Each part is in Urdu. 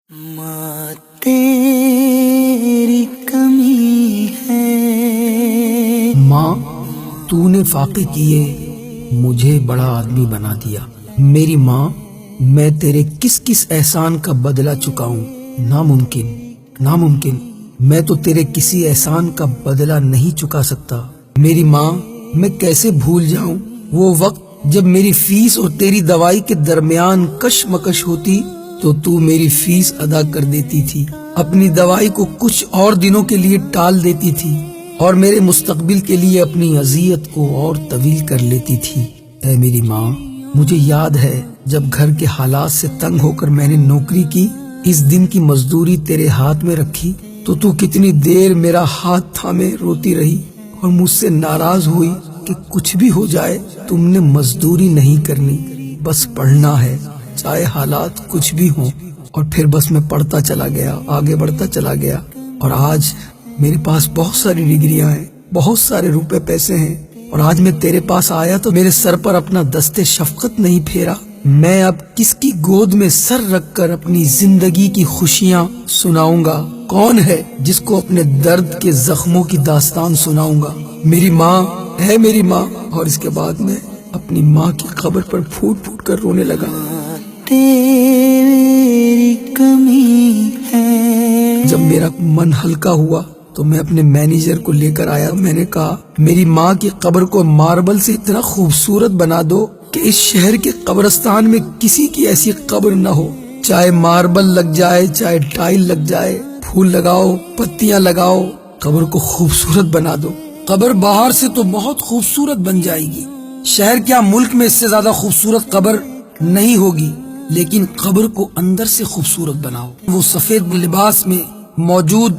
ماں تیری کمی ہے، ماں تو نے فاقے کیے مجھے بڑا آدمی بنا دیا۔ میری ماں میں تیرے کس کس احسان کا بدلہ چکاؤں؟ ناممکن، میں تو تیرے کسی احسان کا بدلہ نہیں چکا سکتا۔ میری ماں میں کیسے بھول جاؤں وہ وقت جب میری فیس اور تیری دوائی کے درمیان کشمکش ہوتی تو تو میری فیس ادا کر دیتی تھی، اپنی دوائی کو کچھ اور دنوں کے لیے ٹال دیتی تھی اور میرے مستقبل کے لیے اپنی اذیت کو اور طویل کر لیتی تھی۔ اے میری ماں، مجھے یاد ہے جب گھر کے حالات سے تنگ ہو کر میں نے نوکری کی، اس دن کی مزدوری تیرے ہاتھ میں رکھی تو کتنی دیر میرا ہاتھ تھامے روتی رہی اور مجھ سے ناراض ہوئی کہ کچھ بھی ہو جائے تم نے مزدوری نہیں کرنی، بس پڑھنا ہے چاہے حالات کچھ بھی ہوں۔ اور پھر بس میں پڑھتا چلا گیا، آگے بڑھتا چلا گیا، اور آج میرے پاس بہت ساری ڈگریاں ہیں، بہت سارے روپے پیسے ہیں، اور آج میں تیرے پاس آیا تو میرے سر پر اپنا دست شفقت نہیں پھیرا۔ میں اب کس کی گود میں سر رکھ کر اپنی زندگی کی خوشیاں سناؤں گا؟ کون ہے جس کو اپنے درد کے زخموں کی داستان سناؤں گا؟ میری ماں ہے میری ماں۔ اور اس کے بعد میں اپنی ماں کی قبر پر پھوٹ پھوٹ کر رونے لگا۔ تیری کمی ہے۔ جب میرا من ہلکا ہوا تو میں اپنے مینیجر کو لے کر آیا، میں نے کہا میری ماں کی قبر کو ماربل سے اتنا خوبصورت بنا دو کہ اس شہر کے قبرستان میں کسی کی ایسی قبر نہ ہو، چاہے ماربل لگ جائے چاہے ٹائل لگ جائے، پھول لگاؤ پتیاں لگاؤ، قبر کو خوبصورت بنا دو۔ قبر باہر سے تو بہت خوبصورت بن جائے گی، شہر کیا ملک میں اس سے زیادہ خوبصورت قبر نہیں ہوگی، لیکن قبر کو اندر سے خوبصورت بناؤ۔ وہ سفید لباس میں موجود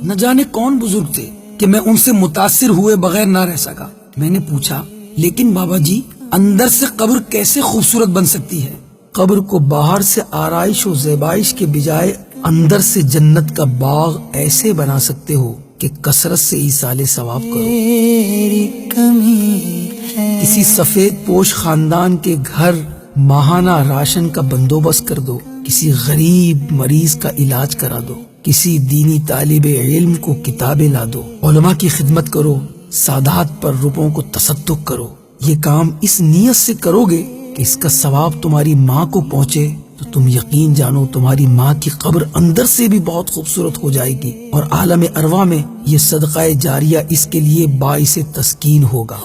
نہ جانے کون بزرگ تھے کہ میں ان سے متاثر ہوئے بغیر نہ رہ سکا۔ میں نے پوچھا لیکن بابا جی اندر سے قبر کیسے خوبصورت بن سکتی ہے؟ قبر کو باہر سے آرائش و زیبائش کے بجائے اندر سے جنت کا باغ ایسے بنا سکتے ہو کہ کثرت سے ایصال ثواب کرو۔ تیری کمی ہے۔ کسی سفید پوش خاندان کے گھر ماہانہ راشن کا بندوبست کر دو، کسی غریب مریض کا علاج کرا دو، کسی دینی طالب علم کو کتابیں لا دو، علماء کی خدمت کرو، سادات پر روپوں کو تصدق کرو۔ یہ کام اس نیت سے کرو گے کہ اس کا ثواب تمہاری ماں کو پہنچے تو تم یقین جانو تمہاری ماں کی قبر اندر سے بھی بہت خوبصورت ہو جائے گی، اور عالم ارواح میں یہ صدقہ جاریہ اس کے لیے باعث تسکین ہوگا۔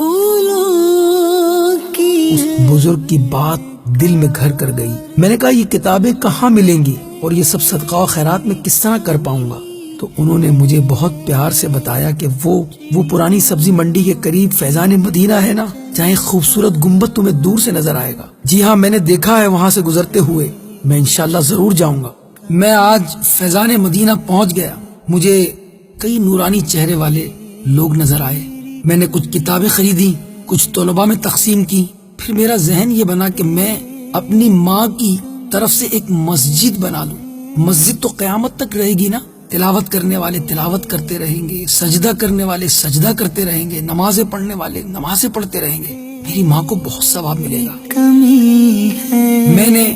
اس بزرگ کی بات دل میں گھر کر گئی۔ میں نے کہا یہ کتابیں کہاں ملیں گی اور یہ سب صدقہ و خیرات میں کس طرح کر پاؤں گا؟ تو انہوں نے مجھے بہت پیار سے بتایا کہ وہ پرانی سبزی منڈی کے قریب فیضان مدینہ ہے نا، جہاں خوبصورت گنبد تمہیں دور سے نظر آئے گا۔ جی ہاں، میں نے دیکھا ہے وہاں سے گزرتے ہوئے، میں انشاءاللہ ضرور جاؤں گا۔ میں آج فیضان مدینہ پہنچ گیا، مجھے کئی نورانی چہرے والے لوگ نظر آئے، میں نے کچھ کتابیں خریدی، کچھ طلباء میں تقسیم کی، پھر میرا ذہن یہ بنا کہ میں اپنی ماں کی طرف سے ایک مسجد بنا لوں۔ مسجد تو قیامت تک رہے گی نا، تلاوت کرنے والے تلاوت کرتے رہیں گے، سجدہ کرنے والے سجدہ کرتے رہیں گے، نمازیں پڑھنے والے نمازیں پڑھتے رہیں گے، میری ماں کو بہت ثواب ملے گا۔ کمی ہے۔ میں نے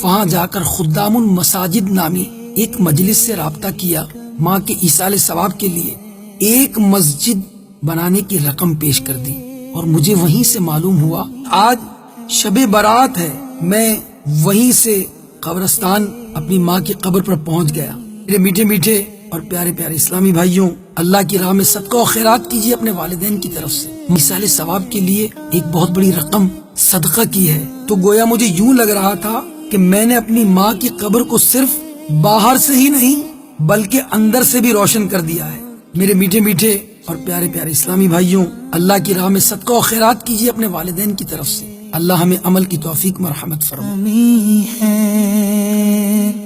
وہاں جا کر خدام المساجد نامی ایک مجلس سے رابطہ کیا، ماں کے ایصال ثواب کے لیے ایک مسجد بنانے کی رقم پیش کر دی، اور مجھے وہیں سے معلوم ہوا آج شب برات ہے۔ میں وہیں سے قبرستان اپنی ماں کی قبر پر پہنچ گیا۔ میرے میٹھے میٹھے اور پیارے پیارے اسلامی بھائیوں، اللہ کی راہ میں صدقہ و خیرات کیجیے اپنے والدین کی طرف سے۔ ایصال ثواب کے لیے ایک بہت بڑی رقم صدقہ کی ہے، تو گویا مجھے یوں لگ رہا تھا کہ میں نے اپنی ماں کی قبر کو صرف باہر سے ہی نہیں بلکہ اندر سے بھی روشن کر دیا ہے۔ میرے میٹھے میٹھے اور پیارے پیارے اسلامی بھائیوں، اللہ کی راہ میں صدقہ و خیرات کیجیے اپنے والدین کی طرف سے۔ اللہ ہمیں عمل کی توفیق مرحمت فرمائے۔ کمی ہے۔